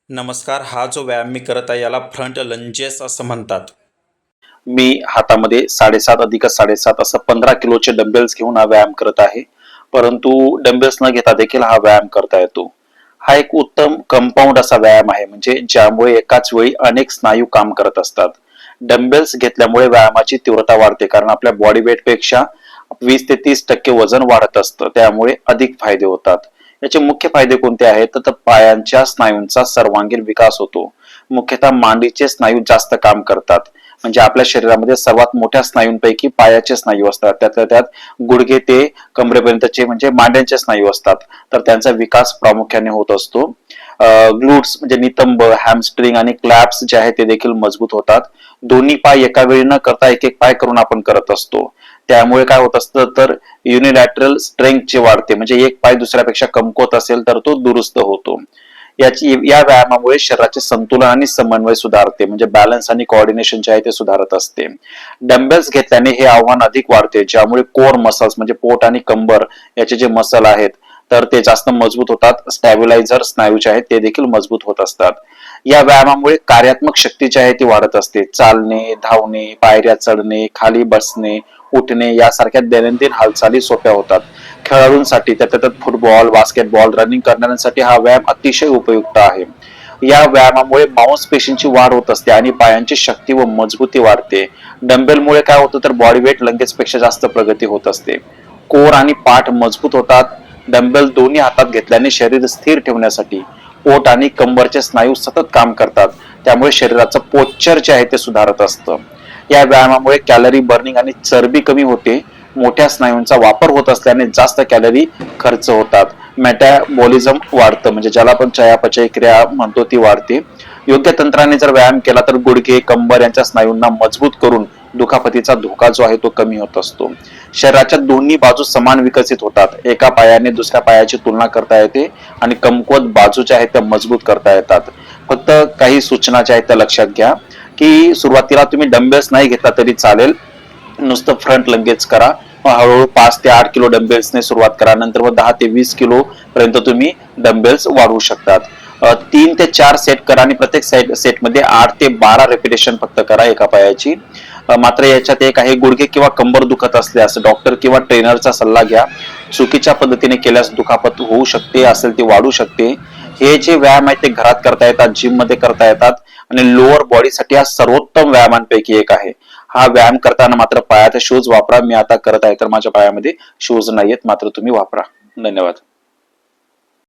नमस्कार. हा जो व्यायाम मी करत आहे याला फ्रंट लंजेस असं म्हणतात. मी हातामध्ये 7.5 अधिक 7.5 असं 15 किलोचे डंबेल्स घेऊन हा व्यायाम करत आहे. परंतु डंबेल्स न घेता देखील हा व्यायाम करता येतो. हा एक उत्तम कंपाऊंड असा व्यायाम आहे, म्हणजे ज्यामुळे एकाच वेळी अनेक स्नायू काम करत असतात. डंबेल्स घेतल्यामुळे व्यायामाची तीव्रता वाढते, कारण आपल्या बॉडी वेट पेक्षा 20 ते 30% वजन वाढत असतं. त्यामुळे अधिक फायदे होतात. याचे मुख्य फायदे कोणते आहेत, तर पायांच्या स्नायूंचा सर्वांगीण विकास होतो. मुख्यतः मांडीचे स्नायू जास्त काम करतात. म्हणजे आपल्या शरीरामध्ये सर्वात मोठ्या स्नायूंपैकी पायाचे स्नायू असतात. त्यातल्या त्यात गुडघे ते कमरेपर्यंतचे म्हणजे मांड्यांचे स्नायू असतात, तर त्यांचा विकास प्रामुख्याने होत असतो. ग्लूट्स म्हणजे नितंब, हॅमस्ट्रिंग आणि क्लॅप्स जे आहेत ते देखील मजबूत होतात. दोन्ही पाय एका वेळी न करता एक एक पाय करून आपण करत असतो. त्यामुळे काय होत असतं, तर युनिलॅटरल स्ट्रेंथ जे वाढते, म्हणजे एक पाय दुसऱ्यापेक्षा कमकुवत असेल तर तो दुरुस्त होतो. या व्यायामामुळे शरीराचे संतुलन आणि समन्वय सुधारते, म्हणजे बॅलन्स आणि कोऑर्डिनेशन जे आहे ते सुधारत असते. डंबेल्स घेतल्याने हे आव्हान अधिक वाढते, ज्यामुळे कोर मसल्स म्हणजे पोट आणि कंबर याचे जे मसल आहेत तर ते जास्त मजबूत होतात. स्टॅबिलायझर स्नायू जे आहेत ते देखील मजबूत होत असतात. या व्यायामामुळे कार्यात्मक शक्ती जी आहे ती वाढत असते. चालणे, धावणे, पायऱ्या चढणे, खाली बसणे, उठणे यासारख्या दैनंदिन हालचाली सोप्या होतात. खेळाडूंसाठी त्यात फुटबॉल, बास्केटबॉल, रनिंग करणाऱ्यांसाठी हा व्यायाम अतिशय उपयुक्त आहे. या व्यायामामुळे मांसपेशींची वाढ होत असते आणि पायांची शक्ती व मजबूती वाढते. डंबेलमुळे काय होतं, तर बॉडी वेट लंगेजपेक्षा जास्त प्रगती होत असते. कोर आणि पाठ मजबूत होतात. डंबेल दोन्ही हातात घेतल्याने शरीर स्थिर ठेवण्यासाठी पोट आणि कंबरचे स्नायू सतत काम करतात. त्यामुळे शरीराचं पोश्चर जे आहे ते सुधारत असतं. या व्यायामामुळे कॅलरी बर्निंग आणि चरबी कमी होते. मोठ्या स्नायूंचा वापर होत असल्याने जास्त कॅलरी खर्च होतात. मेटाबॉलिझम वाढतं, म्हणजे ज्याला आपण चयापचय क्रिया म्हणतो ती वाढते. योग्य तंत्राने जर व्यायाम केला तर गुडघे, कंबर यांच्या स्नायूंना मजबूत करून दुखापतीचा धोका जो आहे तो कमी होत असतो. शरीराच्या दोन्ही बाजू समान विकसित होतात. एका पायाने दुसऱ्या पायाची तुलना करता येते आणि कमकुवत बाजू ज्या आहेत त्या मजबूत करता येतात. फक्त काही सूचना ज्या आहेत त्या लक्षात घ्या, की सुरुवातीला तुम्ही डंबेल्स नाही घेतला तरी चालेल. नुसतं फ्रंट लंगेज करा. मग हळूहळू 5 ते 8 किलो डंबेल्सने सुरुवात करा. नंतर मग 10 ते 20 किलो पर्यंत तुम्ही डंबेल्स वाढवू शकतात. 3 ते 4 सेट करा आणि प्रत्येक सेटमध्ये 8 ते 12 रेपिटेशन फक्त करा एका पायाची. मात्र याच्यात एक आहे, गुडघे किंवा कंबर दुखत असल्यास डॉक्टर किंवा ट्रेनरचा सल्ला घ्या. चुकीच्या पद्धतीने केल्यास दुखापत होऊ शकते, असेल ती वाढू शकते. हे जे व्यायाम आहेत ते घरात करता येतात, जिम मध्ये करता येतात आणि लोअर बॉडीसाठी हा सर्वोत्तम व्यायामांपैकी एक आहे. हा व्यायाम करताना मात्र पायात शूज वापरा. मी आता करत आहे तर माझ्या पायामध्ये शूज नाहीयेत, मात्र तुम्ही वापरा. धन्यवाद.